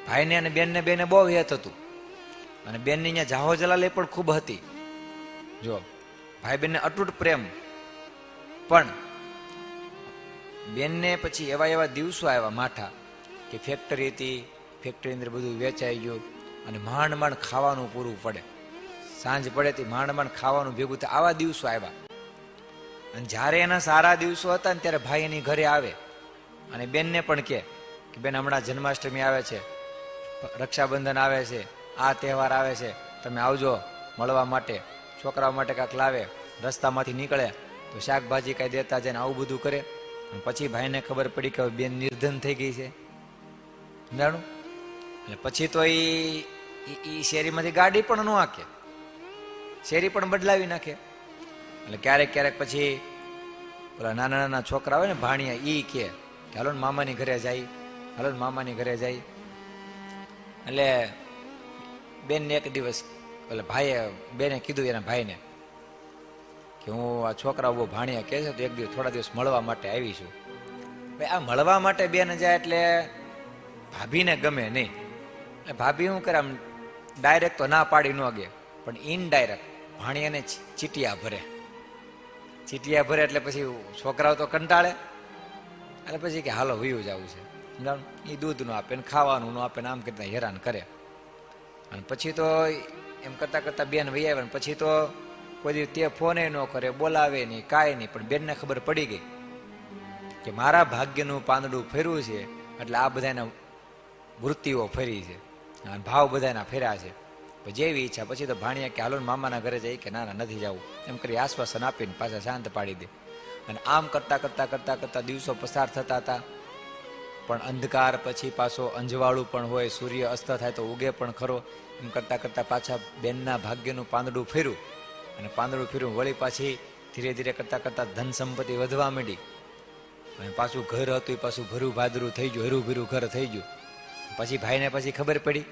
ભાઈને અને બેનને બેને બહુ હેત હતું, અને બેનની અહીંયા જાહો જલાલી પણ ખૂબ હતી. જો ભાઈ બેનને અતૂટ પ્રેમ, પણ બેનને પછી એવા એવા દિવસો આવ્યા માઠા કે ફેક્ટરી હતી, ફેક્ટરી અંદર બધું વેચાઈ ગયું અને માંડ માંડ ખાવાનું પૂરું પડે, સાંજ પડે તે માંડ માંડ ખાવાનું ભેગું થાય. આવા દિવસો આવ્યા. અને જ્યારે એના સારા દિવસો હતા ને ત્યારે ભાઈ એની ઘરે આવે અને બેનને પણ કે બેન હમણાં જન્માષ્ટમી આવે છે, રક્ષાબંધન આવે છે, આ તહેવાર આવે છે, તમે આવજો મળવા માટે. છોકરાઓ માટે કાંઈક લાવે, રસ્તામાંથી નીકળે તો શાકભાજી કાંઈ દેતા જાય ને આવું બધું કરે. અને પછી ભાઈને ખબર પડી કે બેન નિર્ધન થઈ ગઈ છે, સમજાણું? એટલે પછી તો એ શેરીમાંથી ગાડી પણ ન હાકે, શેરી પણ બદલાવી નાખે. એટલે ક્યારેક ક્યારેક પછી પેલા નાના નાના છોકરા હોય ને ભાણિયા, એ કે હાલો ને મામાની ઘરે જાય, હાલો ને મામાની ઘરે જાય. એટલે બેનને એક દિવસ એટલે ભાઈએ બેને કીધું એના ભાઈને કે હું આ છોકરાઓ બહુ ભાણિયા કહે છે તો એક દિવસ થોડા દિવસ મળવા માટે આવી છું. ભાઈ આ મળવા માટે બેન જાય એટલે ભાભીને ગમે નહીં. એટલે ભાભી શું કરે, આમ ડાયરેક્ટ તો ના પાડી ન ગે, પણ ઇનડાયરેક્ટ ભાણિયાને ચીટિયા ભરે. ચીટિયા ભરે એટલે પછી છોકરાઓ તો કંટાળે, એટલે પછી કે હાલો વયું જવું છે, સમજાણું? એ દૂધ ન આપે ને ખાવાનું ન આપે ને આમ કરતા હેરાન કરે. અને પછી તો એમ કરતાં કરતાં બેન વહી આવે. પછી તો કોઈ દિવસ તે ફોને ન કરે, બોલાવે નહીં, કાંઈ નહીં. પણ બેનને ખબર પડી ગઈ કે મારા ભાગ્યનું પાંદડું ફેરવું છે એટલે આ બધાના વૃત્તિઓ ફેરી છે, અને ભાવ બધાના ફેર્યા છે. જેવી ઈચ્છા. પછી તો ભાણિયા કે હાલો મામાના ઘરે જઈ કે ના ના નથી જવું, એમ કરી આશ્વાસન આપીને પાછા શાંત પાડી દે. અને આમ કરતાં કરતાં કરતાં કરતાં દિવસો પસાર થતા હતા. પણ અંધકાર પછી પાછો અંજવાળું પણ હોય, સૂર્ય અસ્ત થાય તો ઉગે પણ ખરો. એમ કરતાં કરતાં પાછા બેનના ભાગ્યનું પાંદડું ફેર્યું, અને પાંદડું ફેર્યું વળી પાછી ધીરે ધીરે કરતાં કરતાં ધન સંપત્તિ વધવા માંડી. અને પાછું ઘર હતું એ પાછું ભરું ભાદરું થઈ ગયું, હરું ભીરું ઘર થઈ ગયું. પછી ભાઈને પછી ખબર પડી